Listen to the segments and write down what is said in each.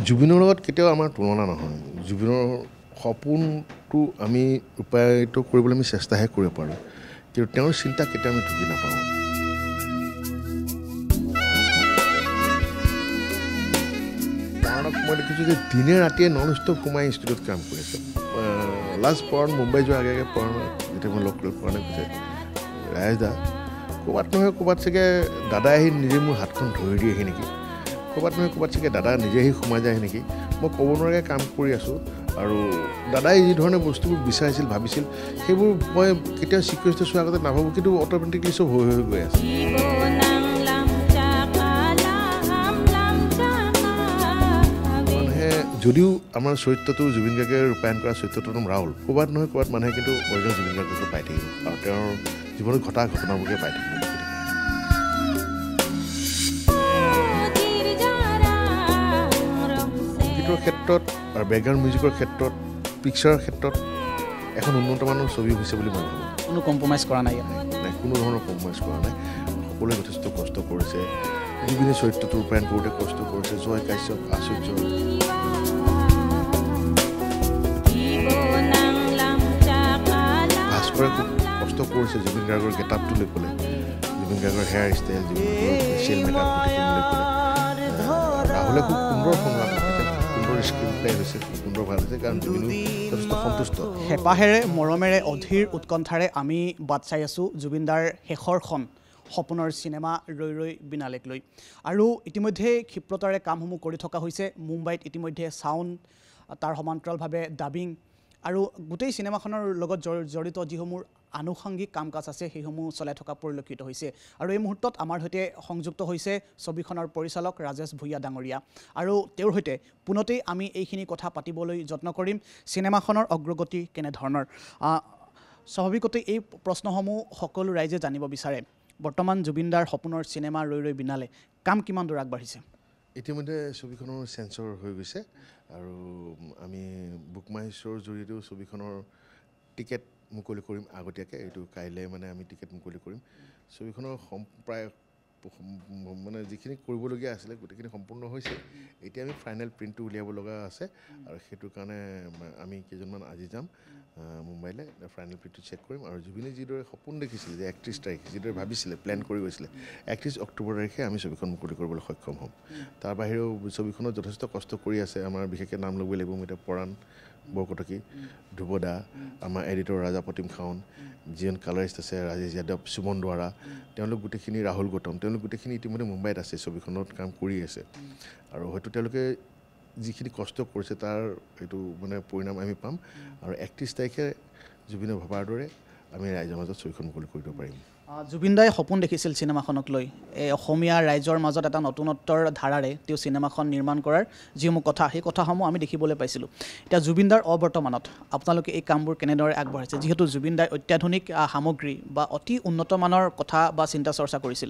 জুবিনৰ লগত কেতিয়াও আমাৰ তুলনা নহয় জুবিনৰ সপোনটো আমি ৰূপায়িত কৰিবলৈ আমি চেষ্টাহে কৰিব পাৰোঁ কিন্তু তেওঁৰ চিন্তা কেতিয়াও আমি ঢুকি নাপাওঁ কাৰণক মই দেখিছোঁ যে দিনে ৰাতিয়ে নন ষ্টপ সোমাই ষ্টুডিঅ'ত কাম কৰি আছে লাষ্ট পৰাণ মুম্বাই যোৱাৰ আগে আগে পৰাণ যেতিয়া মই লগ কৰি পৰাণে কৈছে ৰাজদা ক'ৰবাত নহয় ক'ৰবাত চাগে দাদাই আহি নিজে মোৰ হাতখন ধৰি দিয়েহি নেকি ক'ৰবাত নহয় ক'ৰবাত চাগে দাদা নিজে আহি সোমাই যায় নেকি মই ক'ব নোৱাৰাকৈ কাম কৰি আছোঁ আৰু দাদাই যি ধৰণে বস্তুবোৰ বিচাৰিছিল ভাবিছিল সেইবোৰ মই কেতিয়াও চিকুৱেঞ্চটো চোৱাৰ আগতে নাভাবোঁ কিন্তু অট'মেটিকলি চব হৈ হৈ গৈ আছে মানুহে যদিও আমাৰ চৰিত্ৰটো জুবিন গাৰ্গে ৰূপায়ণ কৰা চৰিত্ৰটোৰ নাম ৰাহুল ক'ৰবাত নহয় ক'ৰবাত মানুহে কিন্তু অৰিজিনেল জুবিন গাৰ্গকে পাই থাকিব আৰু তেওঁৰ জীৱনত ঘটা ঘটনাবোৰকে পাই থাকিব ক্ষেত্ৰত আৰু বেকগ্ৰাউণ্ড মিউজিকৰ ক্ষেত্ৰত পিকচাৰৰ ক্ষেত্ৰত এখন উন্নত মানৰ ছবি হৈছে বুলি মই ভাবোঁ কোনো কম্প্ৰমাইজ কৰা নাই নাই কোনো ধৰণৰ কম্প্ৰমাইজ কৰা নাই সকলোৱে যথেষ্ট কষ্ট কৰিছে জুবিনে চৰিত্ৰটো ৰূপায়ণ কৰোঁতে কষ্ট কৰিছে জয় কাশ্যপ আচুৰ্য ভাস্কৰে খুব কষ্ট কৰিছে জুবিন গাৰ্গৰ গেটআপটো লৈ পেলাই জুবিন গাৰ্গৰ হেয়াৰ ষ্টাইল জুবিন গাৰ্গৰ ফেচিয়েল মেকআপ গোটেইখিনি লৈ পেলাই ৰাহুলে খুব সুন্দৰ সংলাপ হেঁপাহেৰে মৰমেৰে অধীৰ উৎকণ্ঠাৰে আমি বাট চাই আছোঁ জুবিনদাৰ শেষৰখন সপোনৰ চিনেমা ৰৈ ৰৈ বিনালেক লৈ আৰু ইতিমধ্যে ক্ষিপ্ৰতাৰে কামসমূহ কৰি থকা হৈছে মুম্বাইত ইতিমধ্যে চাউণ্ড তাৰ সমান্তৰালভাৱে ডাবিং আৰু গোটেই চিনেমাখনৰ লগত জড়িত যিসমূহ আনুষংগিক কাম কাজ আছে সেইসমূহ চলাই থকা পৰিলক্ষিত হৈছে আৰু এই মুহূৰ্তত আমাৰ সৈতে সংযুক্ত হৈছে ছবিখনৰ পৰিচালক ৰাজেশ ভূঞা ডাঙৰীয়া আৰু তেওঁৰ সৈতে পুনতেই আমি এইখিনি কথা পাতিবলৈ যত্ন কৰিম চিনেমাখনৰ অগ্ৰগতি কেনেধৰণৰ স্বাভাৱিকতে এই প্ৰশ্নসমূহ সকলো ৰাইজে জানিব বিচাৰে বৰ্তমান জুবিনদাৰ সপোনৰ চিনেমা ৰৈ ৰৈ বিনালে কাম কিমান দূৰ আগবাঢ়িছে ইতিমধ্যে ছবিখনৰ চেঞ্চৰ হৈ গৈছে আৰু আমি বুক মাই শ্ব'ৰ জৰিয়তেও ছবিখনৰ টিকেট মুকলি কৰিম আগতীয়াকৈ এইটো কাইলৈ মানে আমি টিকেট মুকলি কৰিম ছবিখনৰ প্ৰায় মানে যিখিনি কৰিবলগীয়া আছিলে গোটেইখিনি সম্পূৰ্ণ হৈছে এতিয়া আমি ফাইনেল প্ৰিণ্টটো উলিয়াব লগা আছে আৰু সেইটোৰ কাৰণে আমি কেইজনমান আজি যাম মুম্বাইলৈ ফাইনেল প্ৰিণ্টটো চেক কৰিম আৰু জুবিনে যিদৰে সপোন দেখিছিলে যে 31 তাৰিখ যিদৰে ভাবিছিলে প্লেন কৰি গৈছিলে 31 অক্টোবৰ তাৰিখে আমি ছবিখন মুকলি কৰিবলৈ সক্ষম হ'ম তাৰ বাহিৰেও ছবিখনত যথেষ্ট কষ্ট কৰি আছে আমাৰ বিশেষকৈ নাম ল'বই লাগিব এতিয়া পৰাণ বৰকটকী ধ্ৰুৱদা আমাৰ এডিটৰ ৰাজা প্ৰতিম খাউন যিজন কালাৰিষ্ট আছে ৰাজেশ যাদৱ সুমন দুৱাৰা তেওঁলোক গোটেইখিনি ৰাহুল গৌতম তেওঁলোক গোটেইখিনি ইতিমধ্যে মুম্বাইত আছে ছবিখনত কাম কৰি আছে আৰু হয়তো তেওঁলোকে যিখিনি কষ্ট কৰিছে তাৰ এইটো মানে পৰিণাম আমি পাম আৰু 31 তাৰিখে জুবিনে ভবাৰ দৰে আমি ৰাইজৰ মাজত ছবিখন মুকলি কৰিব পাৰিম জুবিনদাই সপোন দেখিছিল চিনেমাখনক লৈ এই অসমীয়া ৰাইজৰ মাজত এটা নতুনত্বৰ ধাৰাৰে তেওঁ চিনেমাখন নিৰ্মাণ কৰাৰ যিসমূহ কথা সেই কথাসমূহ আমি দেখিবলৈ পাইছিলোঁ এতিয়া জুবিনদাৰ অবৰ্তমানত আপোনালোকে এই কামবোৰ কেনেদৰে আগবঢ়াইছে যিহেতু জুবিনদাই অত্যাধুনিক সামগ্ৰী বা অতি উন্নত মানৰ কথা বা চিন্তা চৰ্চা কৰিছিল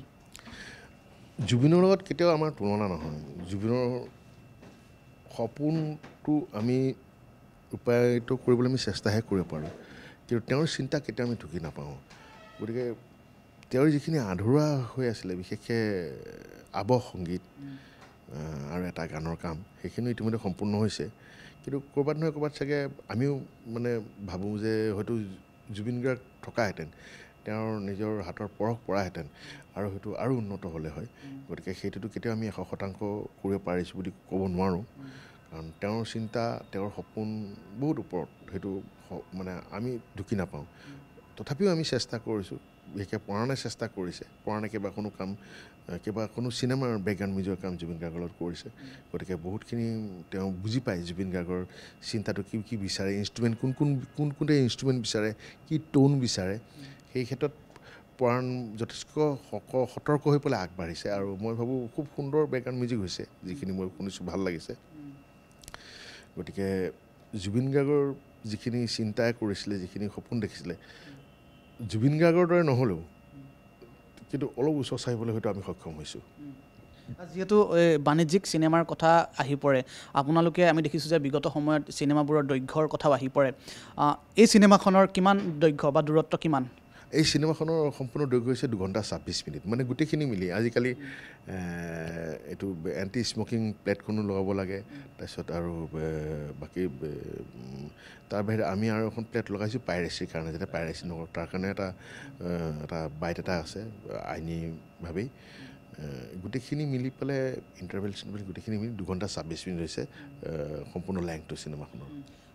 জুবিনৰ লগত কেতিয়াও আমাৰ তুলনা নহয় জুবিনৰ সপোনটো আমি ৰূপায়িত কৰিবলৈ আমি চেষ্টাহে কৰিব পাৰোঁ কিন্তু তেওঁৰ চিন্তা কেতিয়াও আমি ঢুকি নাপাওঁ গতিকে তেওঁৰ যিখিনি আধৰুৱা হৈ আছিলে বিশেষকৈ আৱহ সংগীত আৰু এটা গানৰ কাম সেইখিনি ইতিমধ্যে সম্পূৰ্ণ হৈছে কিন্তু ক'ৰবাত নহয় ক'ৰবাত চাগে আমিও মানে ভাবোঁ যে হয়তো জুবিন গাৰ্গ থকাহেঁতেন তেওঁৰ নিজৰ হাতৰ পৰশ পৰাহেঁতেন আৰু হয়তো আৰু উন্নত হ'লে হয় গতিকে সেইটোতো কেতিয়াও আমি 100% কৰিব পাৰিছোঁ বুলি ক'ব নোৱাৰোঁ কাৰণ তেওঁৰ চিন্তা তেওঁৰ সপোন বহুত ওপৰত সেইটো মানে আমি ঢুকি নাপাওঁ তথাপিও আমি চেষ্টা কৰিছোঁ বিশেষকৈ পৰাণে চেষ্টা কৰিছে পৰাণে কিবা কোনো চিনেমাৰ বেকগ্ৰাউণ্ড মিউজিকৰ কাম জুবিন গাৰ্গৰ লগত কৰিছে গতিকে বহুতখিনি তেওঁ বুজি পায় জুবিন গাৰ্গৰ চিন্তাটো কি বিচাৰে ইনষ্ট্ৰুমেণ্ট কোনটো ইনষ্ট্ৰুমেণ্ট বিচাৰে কি টোন বিচাৰে সেই ক্ষেত্ৰত পৰাণ যথেষ্ট সতৰ্ক হৈ পেলাই আগবাঢ়িছে আৰু মই ভাবোঁ খুব সুন্দৰ বেকগ্ৰাউণ্ড মিউজিক হৈছে যিখিনি মই শুনিছোঁ ভাল লাগিছে গতিকে জুবিন গাৰ্গৰ যিখিনি চিন্তাই কৰিছিলে যিখিনি সপোন দেখিছিলে জুবিন গাৰ্গৰ দৰে নহ'লেও কিন্তু অলপ ওচৰ চাহিবলৈ হয়তো আমি সক্ষম হৈছোঁ যেহেতু বাণিজ্যিক সিনেমাৰ কথা আহি পৰে আপোনালোকে আমি দেখিছোঁ যে বিগত সময়ত সিনেমাবোৰৰ দৈৰ্ঘ্যৰ কথাও আহি পৰে এই সিনেমাখনৰ কিমান দৈৰ্ঘ্য বা দূৰত্ব কিমান এই চিনেমাখনৰ সম্পূৰ্ণ দৈৰ্ঘ্য হৈছে 2 ঘণ্টা 26 মিনিট মানে গোটেইখিনি মিলি আজিকালি এইটো এণ্টি স্মকিং প্লেটখনো লগাব লাগে তাৰপিছত আৰু বাকী তাৰ বাহিৰে আমি আৰু এখন প্লেট লগাইছোঁ পাইৰেচিৰ কাৰণে যাতে পাইৰেচি নকৰক তাৰ কাৰণে এটা বাইট এটা আছে আইনীভাৱেই গোটেইখিনি মিলি পেলাই ইণ্টাৰভেল চিনেভেল গোটেইখিনি মিলি 2 ঘণ্টা 26 মিনিট হৈছে সম্পূৰ্ণ লেংথটো চিনেমাখনৰ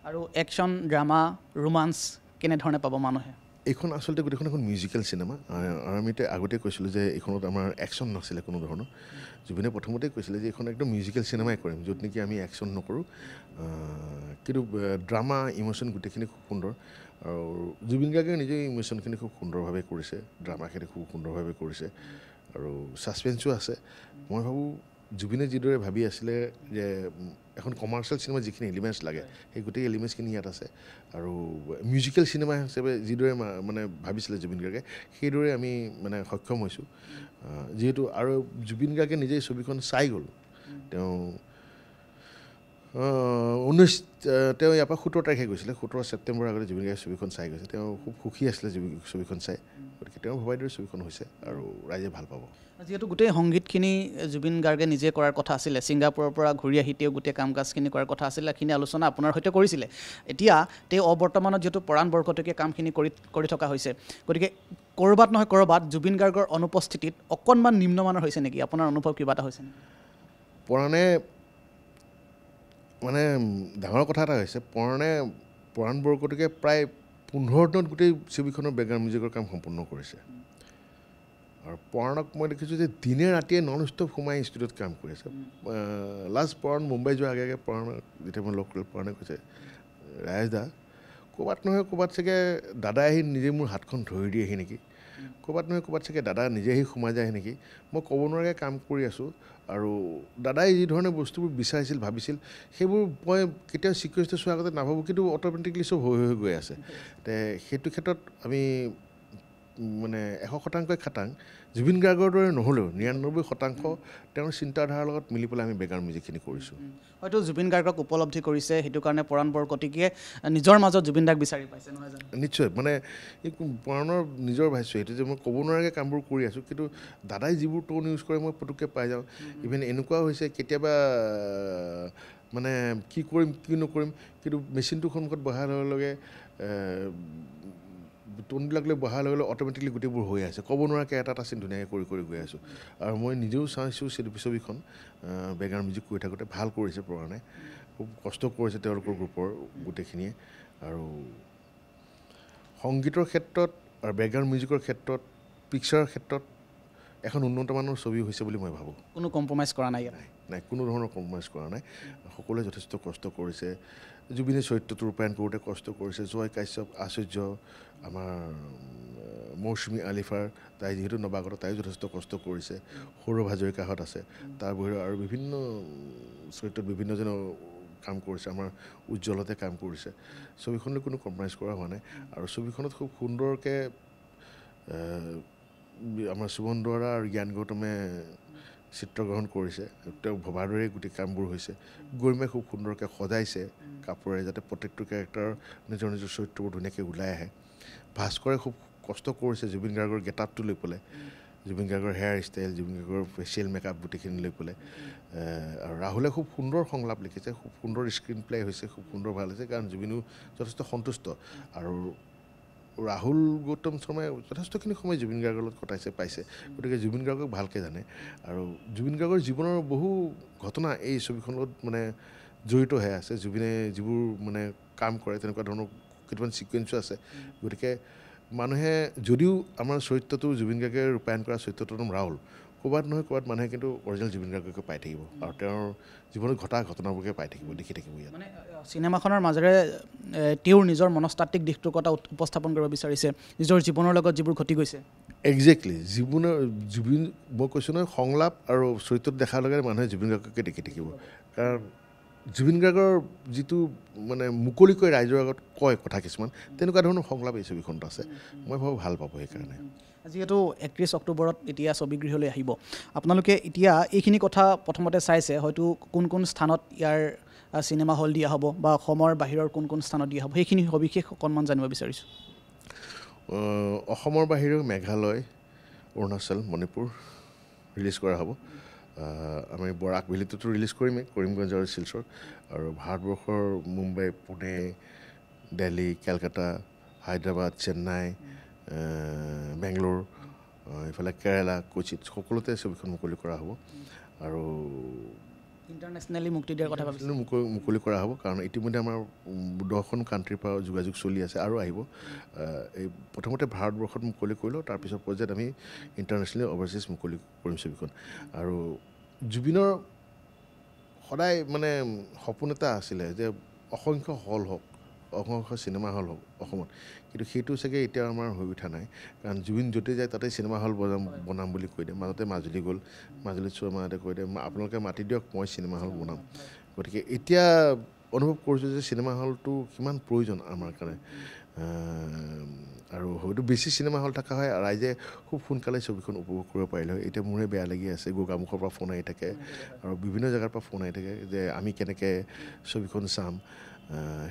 আৰু একশ্যন ড্ৰামা ৰোমান্স কেনেধৰণে পাব মানুহে এইখন আচলতে গোটেইখন এখন মিউজিকেল চিনেমা আৰু আমি আগতে কৈছিলোঁ যে এইখনত আমাৰ একশ্যন নাছিলে কোনো ধৰণৰ জুবিনে প্ৰথমতেই কৈছিলে যে এইখন একদম মিউজিকেল চিনেমাই কৰিম য'ত নেকি আমি একশ্যন নকৰোঁ কিন্তু ড্ৰামা ইম'শ্যন গোটেইখিনি খুব সুন্দৰ আৰু জুবিন গাৰ্গে নিজে ইম'শ্যনখিনি খুব সুন্দৰভাৱে কৰিছে ড্ৰামাখিনি খুব সুন্দৰভাৱে কৰিছে আৰু ছাছপেন্সো আছে মই ভাবোঁ জুবিনে যিদৰে ভাবি আছিলে যে এখন কমাৰ্চিয়েল চিনেমা যিখিনি এলিমেণ্টছ লাগে সেই গোটেই এলিমেণ্টছখিনি ইয়াত আছে আৰু মিউজিকেল চিনেমা হিচাপে যিদৰে মানে ভাবিছিলে জুবিন গাৰ্গে সেইদৰে আমি মানে সক্ষম হৈছোঁ যিহেতু আৰু জুবিন গাৰ্গে নিজেই ছবিখন চাই গ'ল তেওঁ তেওঁ ইয়াৰ পৰা 17 তাৰিখে গৈছিলে 17 ছেপ্টেম্বৰৰ আগতে জুবিন গাৰ্গে ছবিখন চাই গৈছে তেওঁ খুব সুখী আছিলে ছবিখন চাই গতিকে তেওঁ ভবাই দৰে ছবিখন হৈছে আৰু ৰাইজে ভাল পাব যিহেতু গোটেই সংগীতখিনি জুবিন গাৰ্গে নিজে কৰাৰ কথা আছিলে ছিংগাপুৰৰ পৰা ঘূৰি আহি তেওঁ গোটেই কাম কাজখিনি কৰাৰ কথা আছিলে এইখিনি আলোচনা আপোনাৰ সৈতে কৰিছিলে এতিয়া তেওঁ অবৰ্তমানত যিহেতু পৰাণ বৰকটকীয়া কামখিনি কৰি থকা হৈছে গতিকে ক'ৰবাত নহয় ক'ৰবাত জুবিন গাৰ্গৰ অনুপস্থিতিত অকণমান নিম্নমানৰ হৈছে নেকি আপোনাৰ অনুভৱ কিবা এটা হৈছে নেকি পৰাণে মানে ডাঙৰ কথা এটা হৈছে পৰাণ বৰকটকীয়ে প্ৰায় 15 দিনত গোটেই ছবিখনৰ বেকগ্ৰাউণ্ড মিউজিকৰ কাম সম্পূৰ্ণ কৰিছে আৰু পৰাণক মই দেখিছোঁ যে দিনে ৰাতিয়ে নন ষ্টপ সোমাই ষ্টুডিঅ'ত কাম কৰি আছে লাষ্ট পৰাণ মুম্বাই যোৱাৰ আগে পৰাণক যেতিয়া মই লগ কৰিলোঁ পৰাণে কৈছে ৰাজেশ দা ক'ৰবাত নহয় ক'ৰবাত চাগে দাদাই আহি নিজে মোৰ হাতখন ধৰি দিয়েহি নেকি ক'ৰবাত নহয় ক'ৰবাত চাগে দাদা নিজে আহি সোমাই যায় নেকি মই ক'ব নোৱাৰাকৈ কাম কৰি আছোঁ আৰু দাদাই যি ধৰণে বস্তুবোৰ বিচাৰিছিল ভাবিছিল সেইবোৰ মই কেতিয়াও ছিকুৱেঞ্চটো চোৱাৰ আগতে নাভাবোঁ কিন্তু অট'মেটিকলি চব হৈ গৈ আছে সেইটো ক্ষেত্ৰত আমি মানে 100% খাটাং জুবিন গাৰ্গৰ দৰে নহ'লেও 99% তেওঁৰ চিন্তাধাৰাৰ লগত মিলি পেলাই আমি বেকগ্ৰাউণ্ড মিউজিকখিনি কৰিছোঁ হয়তো জুবিন গাৰ্গক উপলব্ধি কৰিছে সেইটো কাৰণে পৰাণ বৰকটকীয়ে নিজৰ মাজত জুবিন দাক বিচাৰি পাইছে নহয় জানো নিশ্চয় মানে এই পৰাণৰ নিজৰ ভাষ্য সেইটো যে মই ক'ব নোৱাৰাকৈ কামবোৰ কৰি আছোঁ কিন্তু দাদাই যিবোৰ টোন ইউজ কৰে মই পুটুককৈ পাই যাওঁ ইভেন এনেকুৱা হৈছে কেতিয়াবা মানে কি কৰিম কি নকৰিম কিন্তু মেচিনটো সন্মুখত বহাৰ লগে লগে টোনবিলাক লৈ বহাৰ লগে লগে অট'মেটিকলি গোটেইবোৰ হৈ আছে ক'ব নোৱাৰাকৈ এটা চিন ধুনীয়াকৈ কৰি গৈ আছোঁ আৰু মই নিজেও চাইছোঁ ছবিখন বেকগ্ৰাউণ্ড মিউজিক কৰি থাকোঁতে ভাল কৰিছে পৰাণে খুব কষ্ট কৰিছে তেওঁলোকৰ গ্ৰুপৰ গোটেইখিনিয়ে আৰু সংগীতৰ ক্ষেত্ৰত আৰু বেকগ্ৰাউণ্ড মিউজিকৰ ক্ষেত্ৰত পিকচাৰৰ ক্ষেত্ৰত এখন উন্নতমানৰ ছবি হৈছে বুলি মই ভাবোঁ কোনো কম্প্ৰমাইজ কৰা নাই নাই কোনো ধৰণৰ কম্প্ৰমাইজ কৰা নাই সকলোৱে যথেষ্ট কষ্ট কৰিছে জুবিনে চৰিত্ৰটো ৰূপায়ণ কৰোঁতে কষ্ট কৰিছে জয় কাশ্যপ আশ্চৰ্য আমাৰ মৌচুমী আলিফাৰ তাই যিহেতু নৱাগত তাইও যথেষ্ট কষ্ট কৰিছে সৌৰভ হাজৰিকাহঁত আছে তাৰ বাহিৰেও আৰু বিভিন্ন চৰিত্ৰত বিভিন্নজনে কাম কৰিছে আমাৰ উজ্জ্বলতে কাম কৰিছে ছবিখনলৈ কোনো কম্প্ৰমাইজ কৰা হোৱা নাই আৰু ছবিখনত খুব সুন্দৰকৈ আমাৰ সুমন দুৱৰা আৰু জ্ঞান গৌতমে চিত্ৰগ্ৰহণ কৰিছে তেওঁ ভবাৰ দৰেই গোটেই কামবোৰ হৈছে গৰিমাই খুব সুন্দৰকৈ সজাইছে কাপোৰেৰে যাতে প্ৰত্যেকটো কেৰেক্টাৰ নিজৰ চৰিত্ৰবোৰ ধুনীয়াকৈ ওলাই আহে ভাস্কৰে খুব কষ্ট কৰিছে জুবিন গাৰ্গৰ গেটআপটো লৈ পেলাই জুবিন গাৰ্গৰ হেয়াৰ ষ্টাইল জুবিন গাৰ্গৰ ফেচিয়েল মেকআপ গোটেইখিনি লৈ পেলাই আৰু ৰাহুলে খুব সুন্দৰ সংলাপ লিখিছে খুব সুন্দৰ স্ক্ৰীণ প্লে হৈছে খুব সুন্দৰ ভাল হৈছে কাৰণ জুবিনো যথেষ্ট সন্তুষ্ট আৰু ৰাহুল গৌতম শৰ্মাই যথেষ্টখিনি সময় জুবিন গাৰ্গৰ লগত কটাইছে পাইছে গতিকে জুবিন গাৰ্গক ভালকৈ জানে আৰু জুবিন গাৰ্গৰ জীৱনৰ বহু ঘটনা এই ছবিখনৰ লগত মানে জড়িত হৈ আছে জুবিনে যিবোৰ মানে কাম কৰে তেনেকুৱা ধৰণৰ কিছুমান ছিকুৱেঞ্চো আছে গতিকে মানুহে যদিও আমাৰ চৰিত্ৰটো জুবিন গাৰ্গে ৰূপায়ণ কৰা চৰিত্ৰটোৰ নাম ৰাহুল ক'ৰবাত নহয় ক'ৰবাত মানুহে কিন্তু অৰিজিনেল জুবিন গাৰ্গকে পাই থাকিব আৰু তেওঁৰ জীৱনত ঘটা ঘটনাবোৰকে পাই থাকিব দেখি থাকিব ইয়াত মানে চিনেমাখনৰ মাজেৰে তেওঁৰ নিজৰ মনস্তাত্ত্বিক দিশটোৰ কথা উপস্থাপন কৰিব বিচাৰিছে নিজৰ জীৱনৰ লগত যিবোৰ ঘটি গৈছে একজেক্টলি জুবিন মই কৈছোঁ নহয় সংলাপ আৰু চৰিত্ৰত দেখাৰ লগে মানুহে জুবিন গাৰ্গকে দেখি থাকিব কাৰণ জুবিন গাৰ্গৰ যিটো মানে মুকলিকৈ ৰাইজৰ আগত কয় কথা কিছুমান তেনেকুৱা ধৰণৰ সংলাপ এই ছবিখনত আছে মই ভাবোঁ ভাল পাব সেইকাৰণে যিহেতু 31 অক্টোবৰত এতিয়া ছবিগৃহলৈ আহিব আপোনালোকে এতিয়া এইখিনি কথা প্ৰথমতে চাইছে হয়তো কোন কোন স্থানত ইয়াৰ চিনেমা হল দিয়া হ'ব বা অসমৰ বাহিৰৰ কোন কোন স্থানত দিয়া হ'ব সেইখিনি সবিশেষ অকণমান জানিব বিচাৰিছোঁ অসমৰ বাহিৰেও মেঘালয় অৰুণাচল মণিপুৰ ৰিলিজ কৰা হ'ব আমি বৰাক ভেলীটোতো ৰিলিজ কৰিমেই কৰিমগঞ্জ আৰু শিলচৰ আৰু ভাৰতবৰ্ষৰ মুম্বাই পুনে দিল্লী কেলকাতা হায়দৰাবাদ চেন্নাই বেংগলোৰ ইফালে কেৰেলা কোচিত সকলোতে ছবিখন মুকলি কৰা হ'ব আৰু ইণ্টাৰনেশ্যনেলি মুক্তি দিয়াৰ কথা ভাবিছোঁ মুকলি কৰা হ'ব কাৰণ ইতিমধ্যে আমাৰ 10খন কাণ্ট্ৰিৰ পৰা যোগাযোগ চলি আছে আৰু আহিব এই প্ৰথমতে ভাৰতবৰ্ষত মুকলি কৰিলোঁ তাৰপিছত পৰ্যায়ত আমি ইণ্টাৰনেশ্যনেলি অভাৰচিজ মুকলি কৰিম ছবিখন আৰু জুবিনৰ সদায় মানে সপোন এটা আছিলে যে অসংখ্য হল হওক অসংখ্য চিনেমা হল হওক অসমত কিন্তু সেইটো চাগে এতিয়া আমাৰ হৈ উঠা নাই কাৰণ জুবিন য'তে যায় তাতে চিনেমা হল বনাম বুলি কৈ দিয়ে মাজতে মাজুলী গ'ল মাজুলীত চোৱা মাজতে কৈ দিয়ে আপোনালোকে মাতি দিয়ক মই চিনেমা হল বনাম গতিকে এতিয়া অনুভৱ কৰিছোঁ যে চিনেমা হলটো কিমান প্ৰয়োজন আমাৰ কাৰণে আৰু হয়তো বেছি চিনেমা হল থকা হয় ৰাইজে খুব সোনকালে ছবিখন উপভোগ কৰিব পাৰিলে হয় এতিয়া মোৰে বেয়া লাগি আছে গোগামুখৰ পৰা ফোন আহি থাকে আৰু বিভিন্ন জেগাৰ পৰা ফোন আহি থাকে যে আমি কেনেকৈ ছবিখন চাম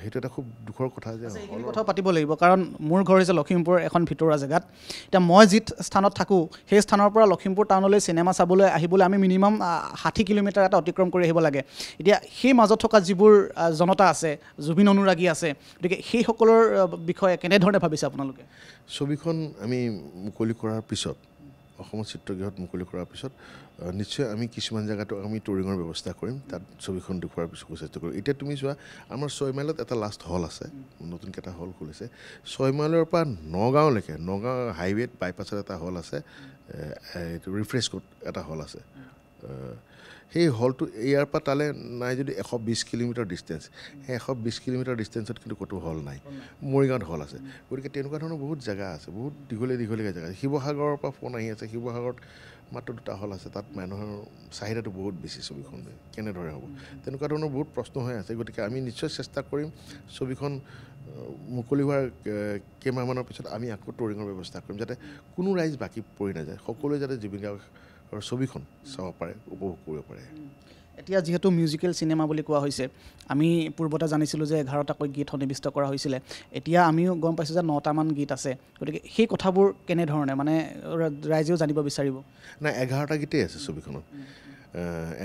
সেইটো এটা খুব দুখৰ কথা যে কথা পাতিব লাগিব কাৰণ মোৰ ঘৰ হৈছে লখিমপুৰ এখন ভিতৰুৱা জেগাত এতিয়া মই যি স্থানত থাকোঁ সেই স্থানৰ পৰা লখিমপুৰ টাউনলৈ চিনেমা চাবলৈ আহিবলৈ আমি মিনিমাম 60 কিলোমিটাৰ এটা অতিক্ৰম কৰি আহিব লাগে এতিয়া সেই মাজত থকা যিবোৰ জনতা আছে জুবিন অনুৰাগী আছে গতিকে সেইসকলৰ বিষয়ে কেনেধৰণে ভাবিছে আপোনালোকে ছবিখন আমি মুকলি কৰাৰ পিছত অসমৰ চিত্ৰগৃহত মুকলি কৰাৰ পিছত নিশ্চয় আমি কিছুমান জেগাতো আমি টুৰিঙৰ ব্যৱস্থা কৰিম তাত ছবিখন দেখুওৱাৰ পিছত চেষ্টা কৰিম এতিয়া তুমি চোৱা আমাৰ 6 মাইলত এটা লাষ্ট হল আছে নতুনকৈ এটা হল খুলিছে 6 মাইলৰ পৰা নগাঁৱলৈকে নগাঁও হাইৱেত বাইপাছত এটা হল আছে এইটো ৰিফ্ৰেছ কোড এটা হল আছে সেই হলটো ইয়াৰ পৰা তালৈ নাই যদি 120 কিলোমিটাৰ ডিষ্টেঞ্চ সেই 120 কিলোমিটাৰ ডিষ্টেঞ্চত কিন্তু ক'তো হল নাই মৰিগাঁৱত হল আছে গতিকে তেনেকুৱা ধৰণৰ বহুত জেগা আছে বহুত দীঘলীয়া জেগা আছে শিৱসাগৰৰ পৰা ফোন আহি আছে শিৱসাগৰত মাত্ৰ 2টা হল আছে তাত মানুহৰ চাহিদাটো বহুত বেছি ছবিখন কেনেদৰে হ'ব তেনেকুৱা ধৰণৰ বহুত প্ৰশ্ন হৈ আছে গতিকে আমি নিশ্চয় চেষ্টা কৰিম ছবিখন মুকলি হোৱাৰ কেইমাহমানৰ পিছত আমি আকৌ টুৰিঙৰ ব্যৱস্থা কৰিম যাতে কোনো ৰাইজ বাকী পৰি নাযায় সকলোৱে যাতে জুবিন গাৰ্গৰ ছবিখন চাব পাৰে উপভোগ কৰিব পাৰে এতিয়া যিহেতু মিউজিকেল চিনেমা বুলি কোৱা হৈছে আমি পূৰ্বতে জানিছিলোঁ যে 11টাকৈ গীত সন্নিৱিষ্ট কৰা হৈছিলে এতিয়া আমিও গম পাইছোঁ যে 9টামান গীত আছে গতিকে সেই কথাবোৰ কেনেধৰণে মানে ৰাইজেও জানিব বিচাৰিব নাই 11টা গীতেই আছে ছবিখনত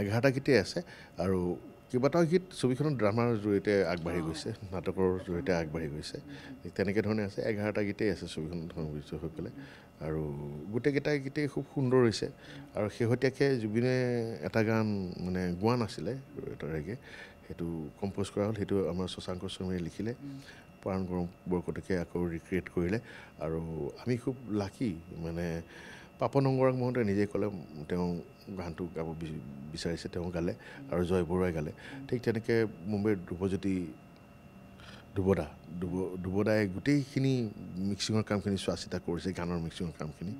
11টা গীতেই আছে আৰু কেইবাটাও গীত ছবিখনত ড্ৰামাৰ জৰিয়তে আগবাঢ়ি গৈছে নাটকৰ জৰিয়তে আগবাঢ়ি গৈছে তেনেকৈ ধৰণে আছে 11টা গীতেই আছে ছবিখনত সংযোজিত হৈ পেলাই আৰু গোটেইকেইটা গীতেই খুব সুন্দৰ হৈছে আৰু শেহতীয়াকৈ জুবিনে এটা গান মানে গোৱা নাছিলে এটা ৰেগে সেইটো কম্প'জ কৰা হ'ল সেইটো আমাৰ শশাংক চৌমীয়ে লিখিলে প্ৰাণ বৰকটকে আকৌ ৰিক্ৰিয়েট কৰিলে আৰু আমি খুব লাকি মানে পাপন অংগৰাগ মহন্তে নিজে ক'লে তেওঁ গানটো গাব বিচাৰিছে তেওঁ গালে আৰু জয় বৰুৱাই গালে ঠিক তেনেকৈ মুম্বাইৰ ধ্ৰুৱজ্যোতি ধ্ৰুৱদাই গোটেইখিনি মিক্সিঙৰ কামখিনি চোৱা চিতা কৰিছে গানৰ মিক্সিঙৰ কামখিনি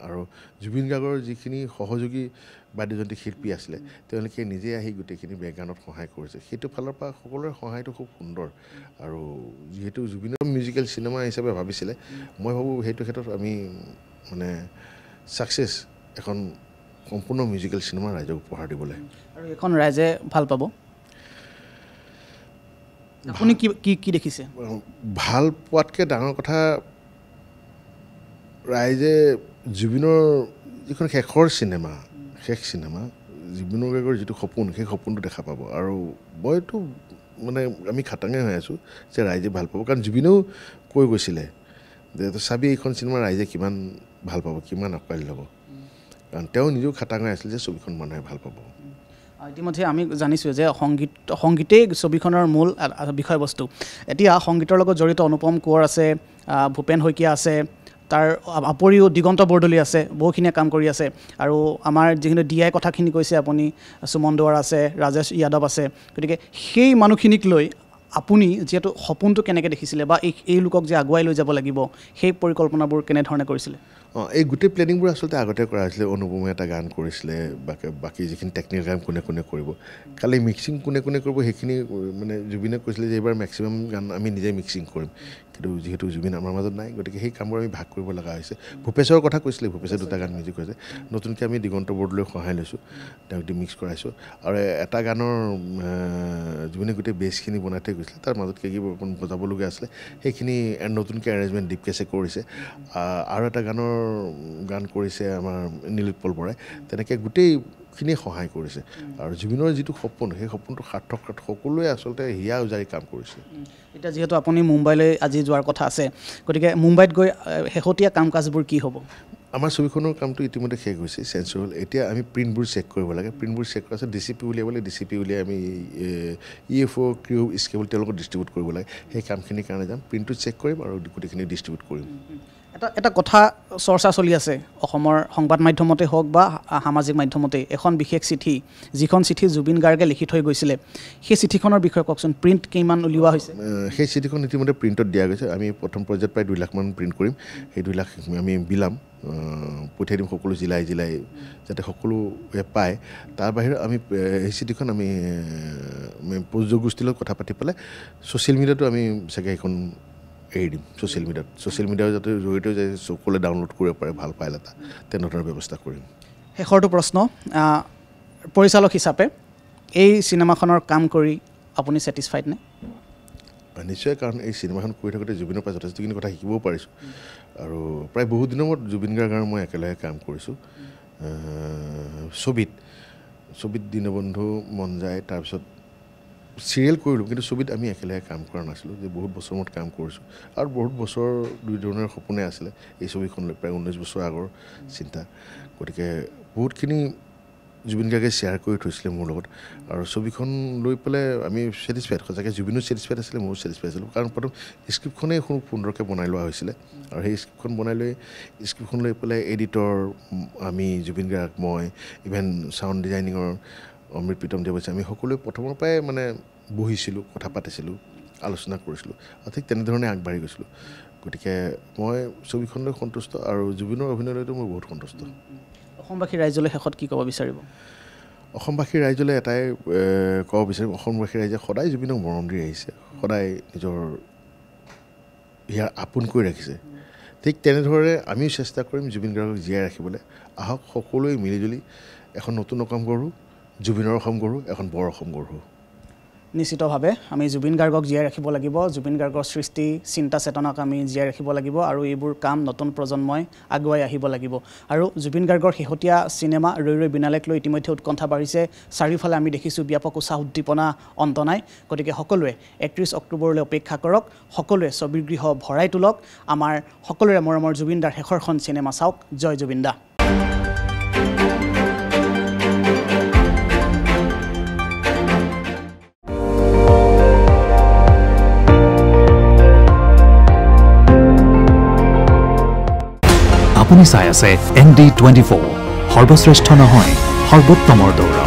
আৰু জুবিন গাৰ্গৰ যিখিনি সহযোগী বাদ্যযন্ত্ৰী শিল্পী আছিলে তেওঁলোকে নিজে আহি গোটেইখিনি বেকগ্ৰাউণ্ডত সহায় কৰিছে সেইটো ফালৰ পৰা সকলোৰে সহায়টো খুব সুন্দৰ আৰু যিহেতু জুবিনৰ মিউজিকেল চিনেমা হিচাপে ভাবিছিলে মই ভাবোঁ সেইটো ক্ষেত্ৰত আমি মানে ছাকচেছ এখন সম্পূৰ্ণ মিউজিকেল চিনেমা ৰাইজক উপহাৰ দিবলৈ আৰু এখন ৰাইজে ভাল পাব আপুনি কি দেখিছে ভাল পোৱাতকৈ ডাঙৰ কথা ৰাইজে জুবিনৰ যিখন শেষ চিনেমা জুবিনৰ গাৰ্গৰ যিটো সপোন সেই সপোনটো দেখা পাব আৰু মইতো মানে আমি খাটাঙে হৈ আছোঁ যে ৰাইজে ভাল পাব কাৰণ জুবিনেও কৈ গৈছিলে যে চাবি এইখন চিনেমা ৰাইজে কিমান ভাল পাব কিমান আঁকোৱালি ল'ব কাৰণ তেওঁ নিজেও খাটাং হৈ আছিল যে ছবিখন মানুহে ভাল পাব ইতিমধ্যে আমি জানিছোঁ যে সংগীতেই ছবিখনৰ মূল বিষয়বস্তু এতিয়া সংগীতৰ লগত জড়িত অনুপম কোঁৱৰ আছে ভূপেন শইকীয়া আছে তাৰ উপৰিও দিগন্ত বৰদলৈ আছে বহুখিনিয়ে কাম কৰি আছে আৰু আমাৰ যিখিনি DI কথাখিনি কৈছে আপুনি সুমন দুৱাৰ আছে ৰাজেশ যাদৱ আছে গতিকে সেই মানুহখিনিক লৈ আপুনি যিহেতু সপোনটো কেনেকৈ দেখিছিলে বা এই লোকক যে আগুৱাই লৈ যাব লাগিব সেই পৰিকল্পনাবোৰ কেনেধৰণে কৰিছিলে এই গোটেই প্লেনিংবোৰ আচলতে আগতে কৰা হৈছিলে অনুপমে এটা গান কৰিছিলে বাকী যিখিনি টেকনিকেল কাম কোনে কোনে কৰিব খালি মিক্সিং কোনে কোনে কৰিব সেইখিনি মানে জুবিনে কৈছিলে যে এইবাৰ মেক্সিমাম গান আমি নিজে মিক্সিং কৰিম কিন্তু যিহেতু জুবিন আমাৰ মাজত নাই গতিকে সেই কামবোৰ আমি ভাগ কৰিব লগা হৈছে ভূপেশৰ কথা কৈছিলে ভূপেশে 2টা গান মিউজিক কৰিছে নতুনকৈ আমি দিগন্ত বৰদলৈক সহায় লৈছোঁ তেওঁক দি মিক্স কৰাইছোঁ আৰু এটা গানৰ জুবিনে গোটেই বেছখিনি বনাই থৈ গৈছিলে তাৰ মাজত কি বজাবলগীয়া আছিলে সেইখিনি নতুনকৈ এৰেঞ্জমেণ্ট দীপকেশে কৰিছে আৰু এটা গান কৰিছে আমাৰ নীলোৎপল বৰাই তেনেকৈ গোটেইখিনিয়ে সহায় কৰিছে আৰু জুবিনৰ যিটো সপোন সেই সপোনটো সাৰ্থক সকলোৱে আচলতে হিয়া উজাৰি কাম কৰিছে এতিয়া যিহেতু আপুনি মুম্বাইলৈ আজি যোৱাৰ কথা আছে গতিকে মুম্বাইত গৈ শেহতীয়া কাম কাজবোৰ কি হ'ব আমাৰ ছবিখনৰ কামটো ইতিমধ্যে শেষ হৈছে চেঞ্চৰ হ'ল এতিয়া আমি প্ৰিণ্টবোৰ চেক কৰিব লাগে প্ৰিণ্টবোৰ চেক কৰাৰ পিছত DCP উলিয়াব লাগে DCP উলিয়াই আমি EFO ক্ৰিউ স্কেবল তেওঁলোকক ডিষ্ট্ৰিবিউট কৰিব লাগে সেই কামখিনিৰ কাৰণে যাম প্ৰিণ্টটো চেক কৰিম আৰু গোটেইখিনি ডিষ্ট্ৰিবিউট কৰিম এটা কথা চৰ্চা চলি আছে অসমৰ সংবাদ মাধ্যমতে হওক বা সামাজিক মাধ্যমতে এখন বিশেষ চিঠি যিখন চিঠি জুবিন গাৰ্গে লিখি থৈ গৈছিলে সেই চিঠিখনৰ বিষয়ে কওকচোন প্ৰিণ্ট কিমান উলিওৱা হৈছে সেই চিঠিখন ইতিমধ্যে প্ৰিণ্টত দিয়া গৈছে আমি প্ৰথম পৰ্যায়ত প্ৰায় 2 লাখ মান প্ৰিণ্ট কৰিম সেই 2 লাখ আমি বিলাম পঠিয়াই দিম সকলো জিলাই যাতে সকলোৱে পায় তাৰ বাহিৰে আমি এই চিঠিখন আমি প্ৰযোজক গোষ্ঠীৰ লগত কথা পাতি পেলাই ছ'চিয়েল মিডিয়াতো আমি চাগে সেইখন এৰি দিম ছ'চিয়েল মিডিয়াৰ যাতে জৰিয়তে যে সকলোৱে ডাউনলোড কৰিব পাৰে ভাল ফাইল এটা তেনেধৰণৰ ব্যৱস্থা কৰিম শেষৰটো প্ৰশ্ন পৰিচালক হিচাপে এই চিনেমাখনৰ কাম কৰি আপুনি ছেটিছফাইড নে নিশ্চয় কাৰণ এই চিনেমাখন কৰি থাকোঁতে জুবিনৰ পৰা যথেষ্টখিনি কথা শিকিবও পাৰিছোঁ আৰু প্ৰায় বহুত দিনৰ মূৰত জুবিন গাৰ্গৰ মই একেলগে কাম কৰিছোঁ ছবিত দীনবন্ধু মন যায় তাৰপিছত চিৰিয়েল কৰিলোঁ কিন্তু ছবিত আমি একেলগে কাম কৰা নাছিলোঁ যে বহুত বছৰ মূৰত কাম কৰিছোঁ আৰু বহুত বছৰ 2 ধৰণৰ সপোনে আছিলে এই ছবিখনলৈ প্ৰায় 19 বছৰ আগৰ চিন্তা গতিকে বহুতখিনি জুবিন গাৰ্গে শ্বেয়াৰ কৰি থৈছিলে মোৰ লগত আৰু ছবিখন লৈ পেলাই আমি ছেটিছফাইড সঁচাকৈ জুবিনো ছেটিছফাইড আছিলে ময়ো ছেটিছফাইড আছিলোঁ কাৰণ প্ৰথম স্ক্ৰিপ্টখনেই খুব সুন্দৰকৈ বনাই লোৱা হৈছিলে আৰু সেই স্ক্ৰিপ্টখন বনাই লৈ স্ক্ৰিপ্টখন লৈ পেলাই এডিটৰ আমি জুবিন গাৰ্গ মই ইভেন চাউণ্ড ডিজাইনিঙৰ অমৃত প্ৰীতম দেৱছে আমি সকলোৱে প্ৰথমৰ পৰাই মানে বহিছিলোঁ কথা পাতিছিলোঁ আলোচনা কৰিছিলোঁ আৰু ঠিক তেনেধৰণে আগবাঢ়ি গৈছিলোঁ গতিকে মই ছবিখনলৈ সন্তুষ্ট আৰু জুবিনৰ অভিনয়লৈতো মই বহুত সন্তুষ্ট অসমবাসী ৰাইজলৈ শেষত কি ক'ব বিচাৰিব অসমবাসী ৰাইজলৈ এটাই ক'ব বিচাৰিম অসমবাসী ৰাইজে সদায় জুবিনক মৰম দি আহিছে সদায় নিজৰ ইয়াৰ আপোন কৰি ৰাখিছে ঠিক তেনেদৰে আমিও চেষ্টা কৰিম জুবিন গাৰ্গক জীয়াই ৰাখিবলৈ আহক সকলোৱে মিলিজুলি এখন নতুন অসম গঢ়োঁ জুবিনৰ অসম গঢ়োঁ এখন বৰ অসম গঢ়োঁ নিশ্চিতভাৱে আমি জুবিন গাৰ্গক জীয়াই ৰাখিব লাগিব জুবিন গাৰ্গৰ সৃষ্টি চিন্তা চেতনাক আমি জীয়াই ৰাখিব লাগিব আৰু এইবোৰ কাম নতুন প্ৰজন্মই আগুৱাই আহিব লাগিব আৰু জুবিন গাৰ্গৰ শেহতীয়া চিনেমা ৰৈ ৰৈ বিনালেক লৈ ইতিমধ্যে উৎকণ্ঠা বাঢ়িছে চাৰিওফালে আমি দেখিছোঁ ব্যাপক উৎসাহ উদ্দীপনা অন্ত নাই গতিকে সকলোৱে 31 অক্টোবৰলৈ অপেক্ষা কৰক সকলোৱে ছবিগৃহ ভৰাই তোলক আমাৰ সকলোৰে মৰমৰ জুবিনদাৰ শেষৰখন চিনেমা চাওক জয় জুবিন দা আপুনি চাই আছে ND24 সৰ্বশ্ৰেষ্ঠ নহয় সৰ্বোত্তমৰ দৌৰ